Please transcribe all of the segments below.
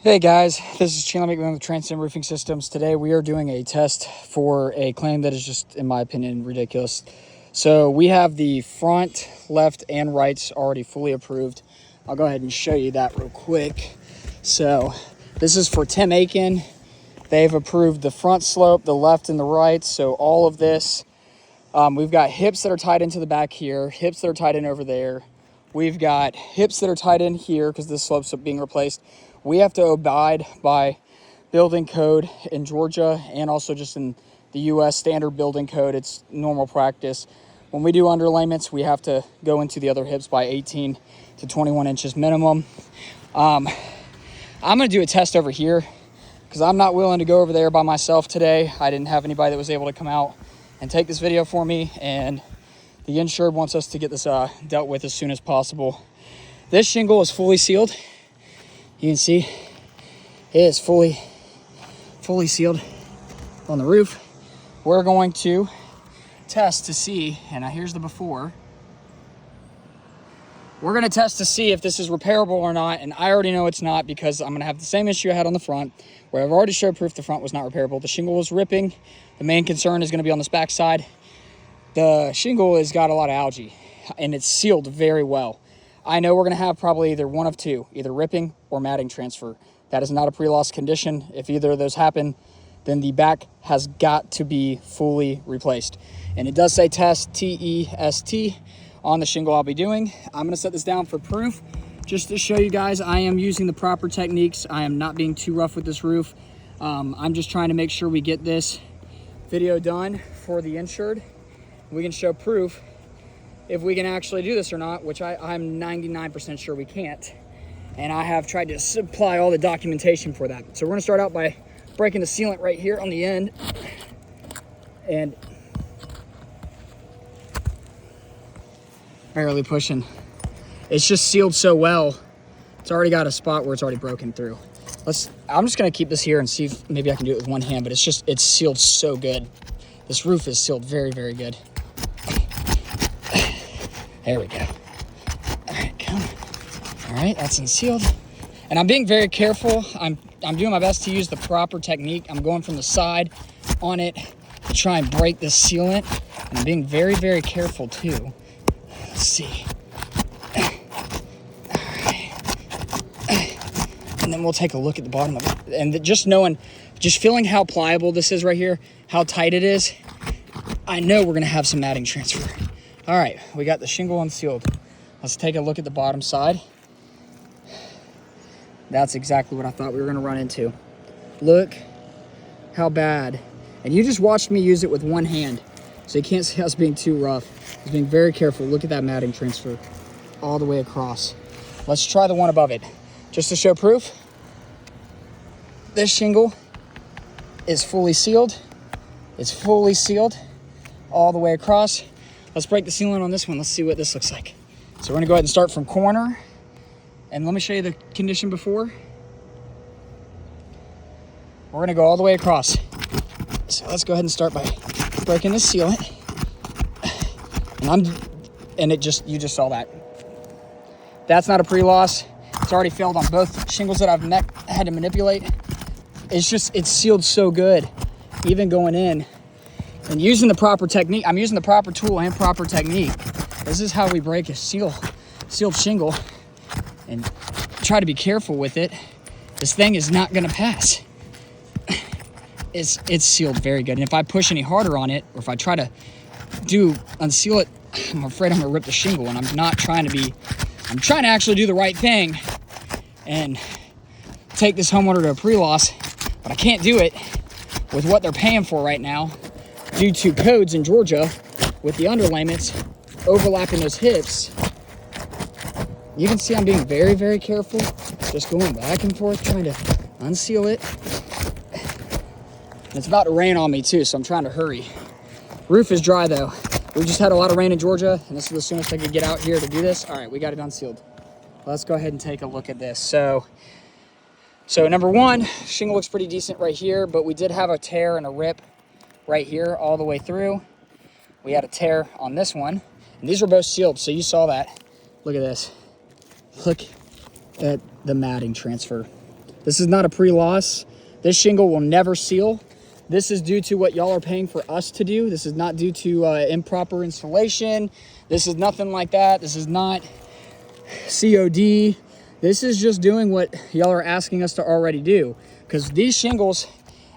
Hey guys, this is Chandler McMahon with Transcend Roofing Systems. Today we are doing a test for a claim that is just, in my opinion, ridiculous. So we have the front, left, and rights already fully approved. I'll go ahead and show you that real quick. So this is for Tim Aiken. They've approved the front slope, the left, and the right. So all of this, we've got hips that are tied into the back here, hips that are tied in over there. We've got hips that are tied in here because this slope's being replaced. We have to abide by building code in Georgia and also just in the U.S. standard building code. It's normal practice. When we do underlayments, we have to go into the other hips by 18 to 21 inches minimum. I'm going to do a test over here because I'm not willing to go over there by myself today. I didn't have anybody that was able to come out and take this video for me, and the insured wants us to get this dealt with as soon as possible. This shingle is fully sealed. You can see it is fully sealed on the roof. We're going to test to see, and here's the before. We're going to test to see if this is repairable or not, and I already know it's not because I'm going to have the same issue I had on the front, where I've already showed proof the front was not repairable. The shingle was ripping. The main concern is going to be on this back side. The shingle has got a lot of algae, and it's sealed very well. I know we're going to have probably either one of two, either ripping or matting transfer. That is not a pre-loss condition. If either of those happen, then the back has got to be fully replaced. And it does say test, T-E-S-T, on the shingle I'll be doing. I'm going to set this down for proof just to show you guys I am using the proper techniques. I am not being too rough with this roof. I'm just trying to make sure we get this video done for the insured. We can show proof if we can actually do this or not, which I'm 99% sure we can't. And I have tried to supply all the documentation for that. So we're gonna start out by breaking the sealant right here on the end. And barely pushing. It's just sealed so well. It's already got a spot where it's already broken through. I'm just gonna keep this here and see if maybe I can do it with one hand, but it's sealed so good. This roof is sealed very, very good. There we go. All right, come. All right, that's unsealed. And I'm being very careful. I'm doing my best to use the proper technique. I'm going from the side on it to try and break this sealant. And I'm being very, very careful too. Let's see. All right. And then we'll take a look at the bottom of it. And just feeling how pliable this is right here, how tight it is, I know we're gonna have some matting transfer. All right, we got the shingle unsealed. Let's take a look at the bottom side. That's exactly what I thought we were gonna run into. Look how bad. And you just watched me use it with one hand, so you can't see us being too rough. I was being very careful. Look at that matting transfer all the way across. Let's try the one above it. Just to show proof, this shingle is fully sealed. It's fully sealed all the way across. Let's break the sealant on this one. Let's see what this looks like. So we're gonna go ahead and start from corner. And let me show you the condition before. We're gonna go all the way across. So let's go ahead and start by breaking this sealant. And you just saw that. That's not a pre-loss. It's already failed on both shingles that I've had to manipulate. It's sealed so good, even going in. And using the proper technique, I'm using the proper tool and proper technique. This is how we break a sealed shingle. And try to be careful with it. This thing is not gonna pass. It's sealed very good. And if I push any harder on it, or if I try to unseal it, I'm afraid I'm gonna rip the shingle. And I'm trying to actually do the right thing and take this homeowner to a pre-loss, but I can't do it with what they're paying for right now due to codes in Georgia with the underlayments overlapping those hips. You can see I'm being very, very careful, just going back and forth, trying to unseal it. And it's about to rain on me too, so I'm trying to hurry. Roof is dry though. We just had a lot of rain in Georgia, and this is the soonest I could get out here to do this. All right, we got it unsealed. Let's go ahead and take a look at this. So number one, shingle looks pretty decent right here, but we did have a tear and a rip right here all the way through. We had a tear on this one, and these were both sealed, so you saw that. Look at this. Look at the matting transfer. This is not a pre-loss. This shingle will never seal. This is due to what y'all are paying for us to do. This is not due to improper installation. This is nothing like that. This is not COD. This is just doing what y'all are asking us to already do. Because these shingles,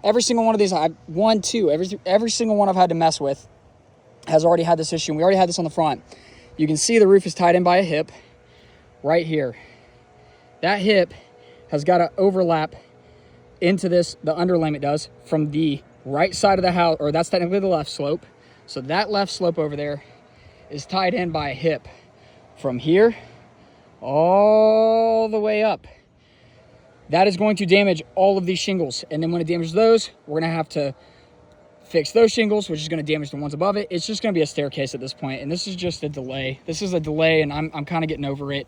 every single one of these, every single one I've had to mess with has already had this issue. We already had this on the front. You can see the roof is tied in by a hip right here. That hip has got to overlap into this, the underlayment does, from the right side of the house, or that's technically the left slope. So that left slope over there is tied in by a hip from here all the way up. That is going to damage all of these shingles. And then when it damages those, we're gonna have to fix those shingles, which is gonna damage the ones above it. It's just gonna be a staircase at this point. And this is just a delay. This is a delay, and I'm kind of getting over it.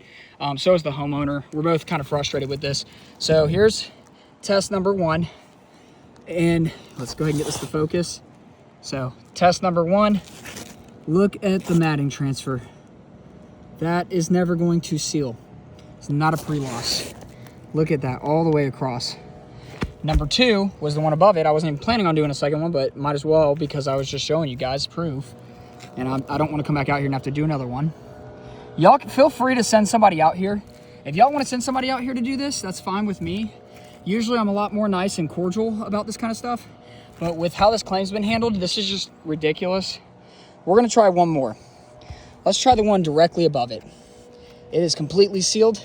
So is the homeowner. We're both kind of frustrated with this. So here's test number 1. And let's go ahead and get this to focus. So test number 1, look at the matting transfer. That is never going to seal. It's not a pre-loss. Look at that all the way across. Number 2 was the one above it. I wasn't even planning on doing a second one, but might as well because I was just showing you guys proof. And I don't want to come back out here and have to do another one. Y'all feel free to send somebody out here. If y'all want to send somebody out here to do this, that's fine with me. Usually I'm a lot more nice and cordial about this kind of stuff. But with how this claim's been handled, this is just ridiculous. We're going to try one more. Let's try the one directly above it. It is completely sealed.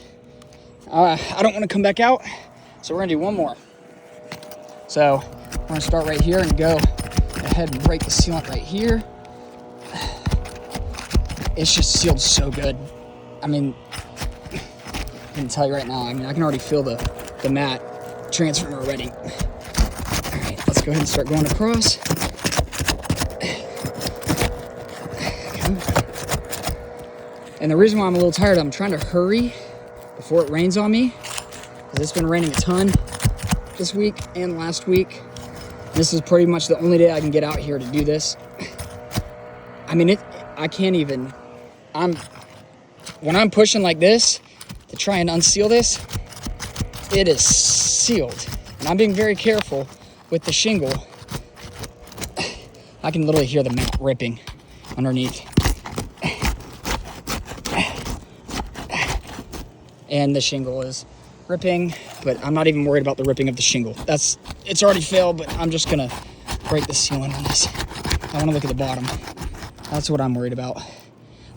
I don't want to come back out, so we're going to do one more. So we're going to start right here and go ahead and break the sealant right here. It's just sealed so good. I mean, I can tell you right now, I can already feel the mat transferring already. All right, let's go ahead and start going across. And the reason why I'm a little tired, I'm trying to hurry before it rains on me, because it's been raining a ton this week and last week. This is pretty much the only day I can get out here to do this. I mean, I can't even, when I'm pushing like this to try and unseal this, it is sealed. And I'm being very careful with the shingle. I can literally hear the mat ripping underneath. And the shingle is ripping, but I'm not even worried about the ripping of the shingle. It's already failed, but I'm just gonna break the sealant on this. I wanna look at the bottom. That's what I'm worried about.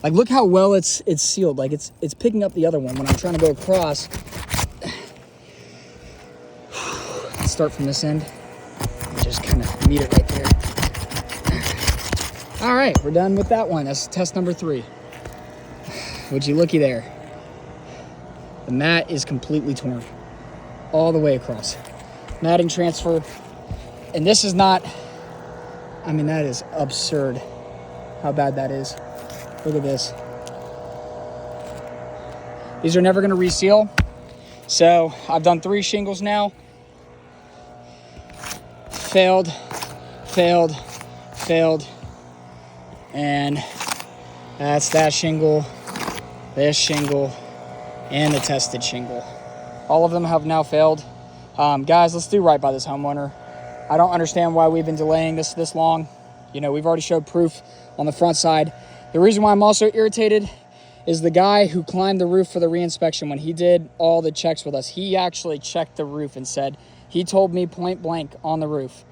Like, look how well it's sealed. Like, it's picking up the other one when I'm trying to go across. Let's start from this end. Just kind of meet it right there. All right, we're done with that one. That's test number 3. Would you looky there? The mat is completely torn all the way across. Matting transfer. And this is not, I mean, that is absurd how bad that is. Look at this. These are never going to reseal. So I've done 3 shingles now. Failed, failed, failed. And that's that shingle, this shingle, and the tested shingle. All of them have now failed. Guys, let's do right by this homeowner. I don't understand why we've been delaying this long. You know, we've already showed proof on the front side. The reason why I'm also irritated is the guy who climbed the roof for the reinspection. When he did all the checks with us, he actually checked the roof and said, he told me point blank on the roof.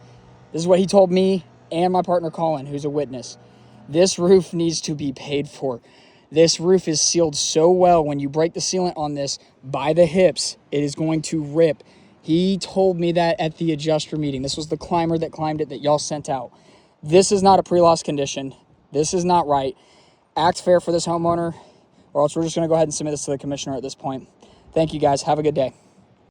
This is what he told me and my partner Colin, who's a witness. This roof needs to be paid for. This roof is sealed so well. When you break the sealant on this by the hips, it is going to rip. He told me that at the adjuster meeting. This was the climber that climbed it that y'all sent out. This is not a pre-loss condition. This is not right. Act fair for this homeowner, or else we're just going to go ahead and submit this to the commissioner at this point. Thank you, guys. Have a good day.